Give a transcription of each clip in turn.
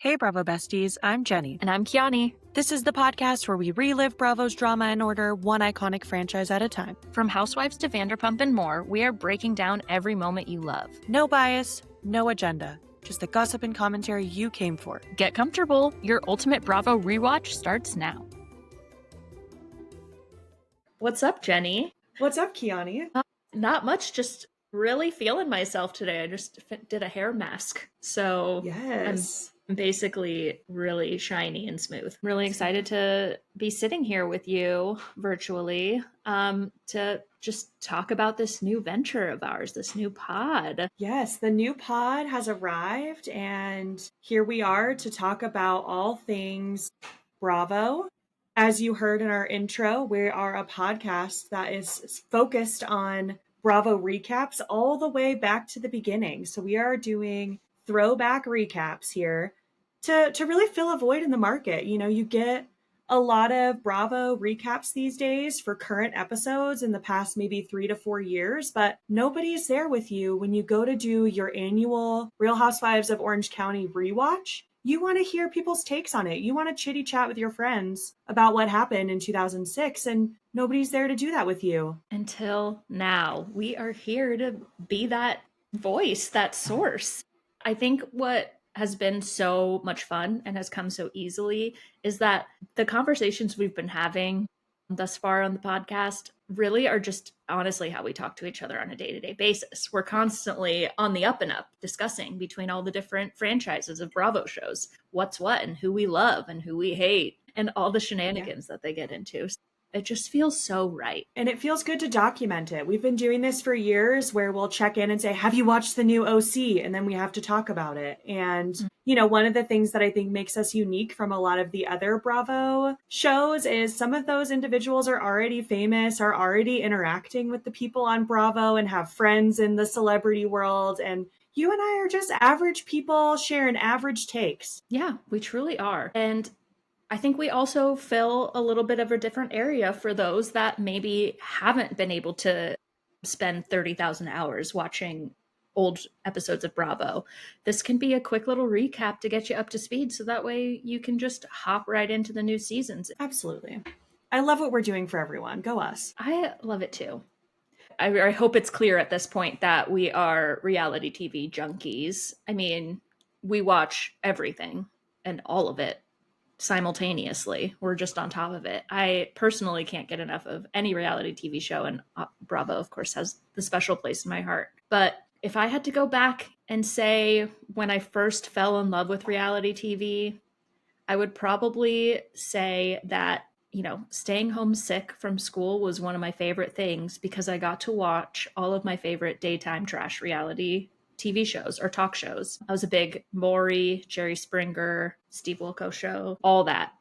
Hey, Bravo Besties, I'm Jenny. And I'm Kiani. This is the podcast where we relive Bravo's drama in order, one iconic franchise at a time. From Housewives to Vanderpump and more, we are breaking down every moment you love. No bias, no agenda, just the gossip and commentary you came for. Get comfortable. Your ultimate Bravo rewatch starts now. What's up, Jenny? What's up, Kiani? Not much, just really feeling myself today. I just did a hair mask, so Yes. I'm basically really shiny and smooth. Really excited to be sitting here with you virtually to just talk about this new venture of ours, this new pod. Yes, the new pod has arrived, and here we are to talk about all things Bravo. As you heard in our intro, we are a podcast that is focused on Bravo recaps all the way back to the beginning. So we are doing throwback recaps here to really fill a void in the market. You know, you get a lot of Bravo recaps these days for current episodes in the past maybe 3 to 4 years, but nobody's there with you when you go to do your annual Real Housewives of Orange County rewatch. You want to hear people's takes on it. You want to chitty chat with your friends about what happened in 2006, and nobody's there to do that with you. Until now, we are here to be that voice, that source. I think what has been so much fun and has come so easily is that the conversations we've been having thus far on the podcast really are just honestly how we talk to each other on a day-to-day basis. We're constantly on the up and up discussing between all the different franchises of Bravo shows, what's what and who we love and who we hate and all the shenanigans that they get into. It just feels so right. And it feels good to document it. We've been doing this for years where we'll check in and say, have you watched the new OC? And then we have to talk about it. And, you know, one of the things that I think makes us unique from a lot of the other Bravo shows is some of those individuals are already famous, are already interacting with the people on Bravo and have friends in the celebrity world. And you and I are just average people sharing average takes. Yeah, we truly are. And I think we also fill a little bit of a different area for those that maybe haven't been able to spend 30,000 hours watching old episodes of Bravo. This can be a quick little recap to get you up to speed so that way you can just hop right into the new seasons. Absolutely. I love what we're doing for everyone. Go us. I love it too. I hope it's clear at this point that we are reality TV junkies. I mean, we watch everything and all of it simultaneously. We're just on top of it. I personally can't get enough of any reality TV show, and Bravo, of course, has the special place in my heart. But if I had to go back and say when I first fell in love with reality TV, I would probably say that, you know, staying home sick from school was one of my favorite things because I got to watch all of my favorite daytime trash reality TV shows or talk shows. I was a big Maury, Jerry Springer, Steve Wilkos show, all that.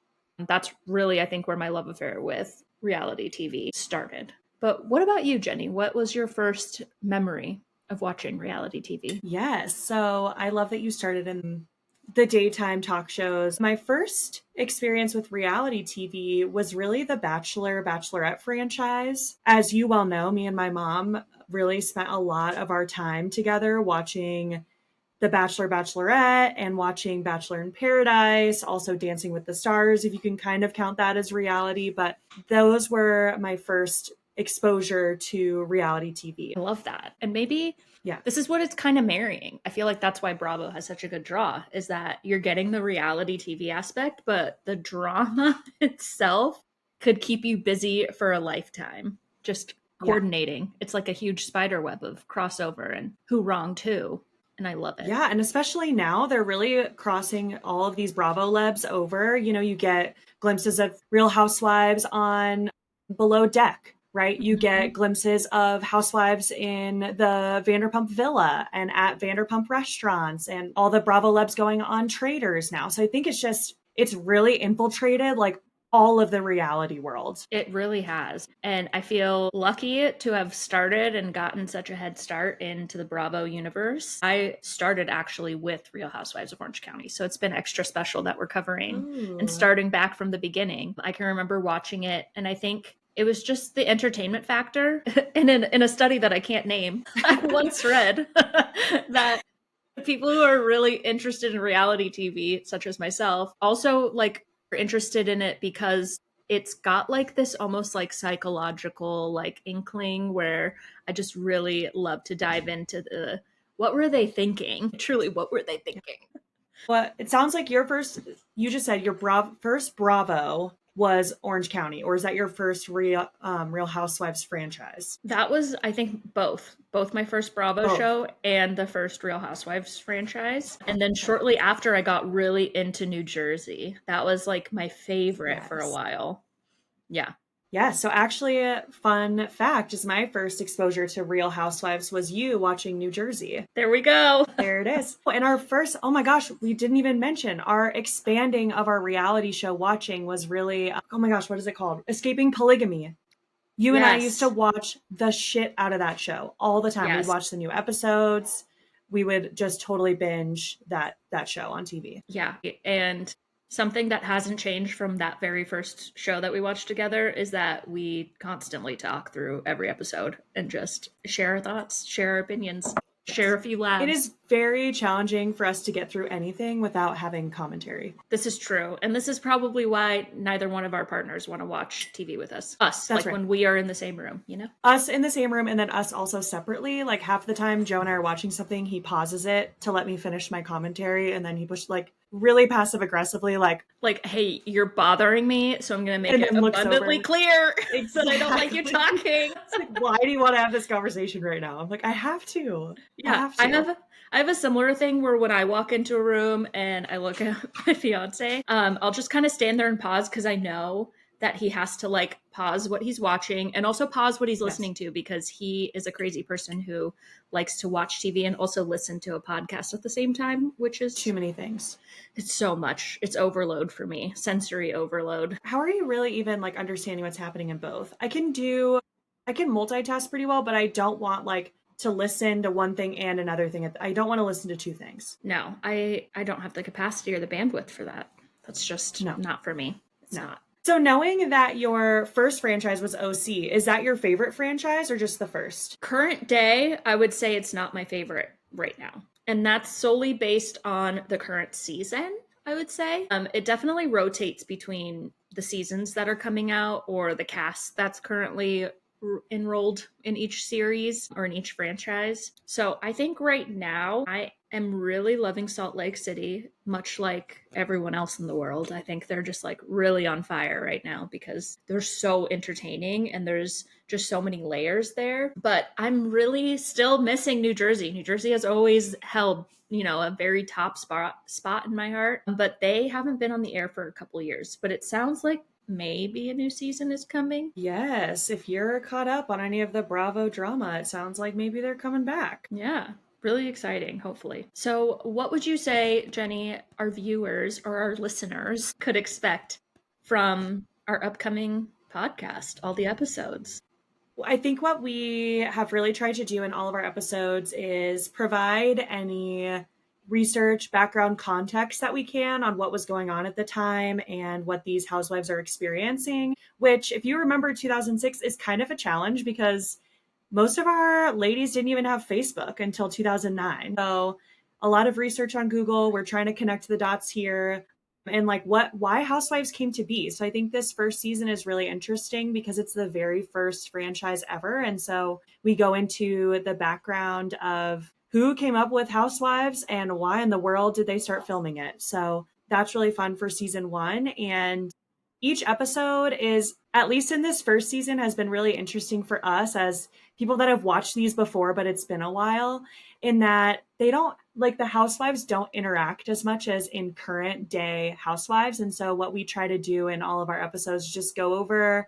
That's really, I think, where my love affair with reality TV started. But what about you, Jenny? What was your first memory of watching reality TV? Yes. So I love that you started in the daytime talk shows. My first experience with reality TV was really the Bachelor, Bachelorette franchise. As you well know, me and my mom really spent a lot of our time together watching The Bachelor, Bachelorette and watching Bachelor in Paradise, also Dancing with the Stars, if you can kind of count that as reality. But those were my first exposure to reality TV. I love that. And maybe Yeah. this is what it's kind of marrying. I feel like that's why Bravo has such a good draw, is that you're getting the reality TV aspect, but the drama itself could keep you busy for a lifetime. Just coordinating. It's like a huge spider web of crossover and who wronged who. And I love it. Yeah, and especially now, they're really crossing all of these Bravo lebs over. You know, you get glimpses of Real Housewives on Below Deck, right? You get glimpses of housewives in the Vanderpump Villa and at Vanderpump restaurants and all the Bravo lebs going on Traders now. So I think it's really infiltrated like all of the reality world. It really has. And I feel lucky to have started and gotten such a head start into the Bravo universe. I started actually with Real Housewives of Orange County. So it's been extra special that we're covering and starting back from the beginning. I can remember watching it, and I think it was just the entertainment factor. And in a study that I can't name, I once read that people who are really interested in reality TV, such as myself, also like are interested in it because it's got like this almost like psychological like inkling where I just really love to dive into the what were they thinking? Truly, what were they thinking? Well, it sounds like you just said your first Bravo was Orange County, or is that your first Real Housewives franchise? That was, I think, both my first Bravo Both. show and the first Real Housewives franchise. And then shortly after, I got really into New Jersey. That was like my favorite for a Yes. while. Yeah. Yeah, so actually, a fun fact is my first exposure to Real Housewives was you watching New Jersey. There we go. There it is. And our first, oh my gosh, we didn't even mention our expanding of our reality show watching was really, oh my gosh, what is it called? Escaping Polygamy. You and I used to Yes. watch the shit out of that show all the time. We'd Yes. watch the new episodes. We would just totally binge that show on TV. Yeah. And something that hasn't changed from that very first show that we watched together is that we constantly talk through every episode and just share our thoughts, share our opinions, share Yes. a few It laughs. is very challenging for us to get through anything without having commentary. This is true. And this is probably why neither one of our partners want to watch TV with us. Us, That's like right. when we are in the same room, you know? Us in the same room and then us also separately. Like half the time Joe and I are watching something, he pauses it to let me finish my commentary and then he pushes like really passive aggressively Like, hey, you're bothering me, so I'm going to make and it then looks abundantly over. clear that I don't like you Exactly. talking. It's like, why do you want to have this conversation right now? I'm like, I have to. I Yeah, have to. I have a similar thing where when I walk into a room and I look at my fiance, I'll just kind of stand there and pause because I know that he has to like pause what he's watching and also pause what he's Yes. listening to because he is a crazy person who likes to watch TV and also listen to a podcast at the same time, which Too is many things. it's so much. It's overload for me, sensory overload. How are you really even like understanding what's happening in both? I can multitask pretty well, but I don't want like to listen to one thing and another thing. I don't want to listen to two things. No, I don't have the capacity or the bandwidth for that. That's just No, not for me. It's no. not. So knowing that your first franchise was OC, is that your favorite franchise or just the first? Current day, I would say it's not my favorite right now. And that's solely based on the current season, I would say. It definitely rotates between the seasons that are coming out or the cast that's currently enrolled in each series or in each franchise. So I think right now I am really loving Salt Lake City, much like everyone else in the world. I think they're just like really on fire right now because they're so entertaining and there's just so many layers there. But I'm really still missing New Jersey. New Jersey has always held, you know, a very top spot in my heart, but they haven't been on the air for a couple years. But it sounds like maybe a new season is coming. Yes, if you're caught up on any of the Bravo drama, it sounds like maybe they're coming back. Yeah, really exciting, hopefully. So, what would you say, Jenny, our viewers or our listeners could expect from our upcoming podcast, all the episodes? I think what we have really tried to do in all of our episodes is provide any research, background context that we can on what was going on at the time and what these housewives are experiencing, which, if you remember 2006, is kind of a challenge because most of our ladies didn't even have Facebook until 2009. So, a lot of research on Google. We're trying to connect the dots here and like why Housewives came to be. So I think this first season is really interesting because it's the very first franchise ever. And so we go into the background of who came up with Housewives and why in the world did they start filming it. So that's really fun for season 1. And each episode is, at least in this first season, has been really interesting for us as people that have watched these before, but it's been a while, in that they don't, like, the housewives don't interact as much as in current day housewives. And so what we try to do in all of our episodes is just go over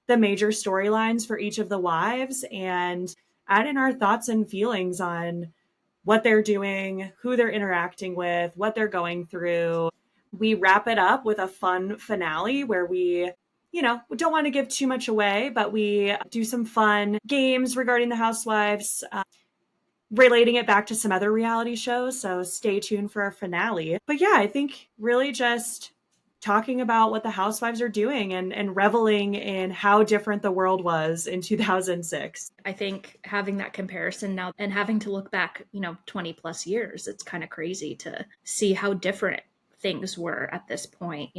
the major storylines for each of the wives and add in our thoughts and feelings on what they're doing, who they're interacting with, what they're going through. We wrap it up with a fun finale where we don't want to give too much away, but we do some fun games regarding the housewives, relating it back to some other reality shows. So stay tuned for our finale. But yeah, I think really just talking about what the housewives are doing and reveling in how different the world was in 2006. I think having that comparison now and having to look back, 20 plus years, it's kind of crazy to see how different things were at this point,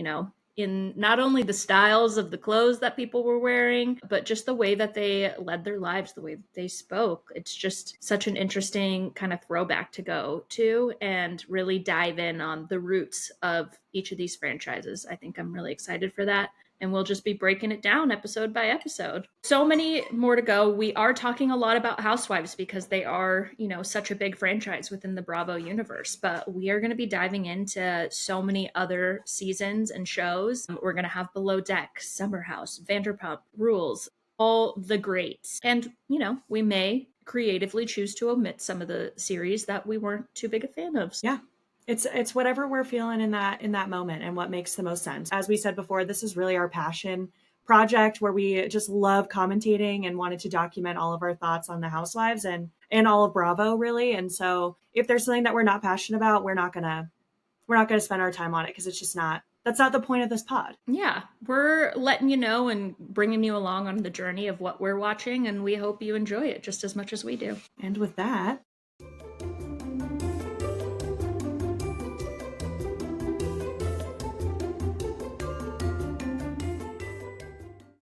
in not only the styles of the clothes that people were wearing, but just the way that they led their lives, the way that they spoke. It's just such an interesting kind of throwback to go to and really dive in on the roots of each of these franchises. I think I'm really excited for that. And we'll just be breaking it down episode by episode. So many more to go. We are talking a lot about Housewives because they are, such a big franchise within the Bravo universe, but we are going to be diving into so many other seasons and shows. We're going to have Below Deck, Summer House, Vanderpump, Rules, all the greats. And, we may creatively choose to omit some of the series that we weren't too big a fan of. Yeah. It's whatever we're feeling in that moment and what makes the most sense. As we said before, this is really our passion project where we just love commentating and wanted to document all of our thoughts on the housewives and all of Bravo, really. And so if there's something that we're not passionate about, we're not gonna spend our time on it because it's just not, that's not the point of this pod. Yeah, we're letting you know and bringing you along on the journey of what we're watching, and we hope you enjoy it just as much as we do. And with that,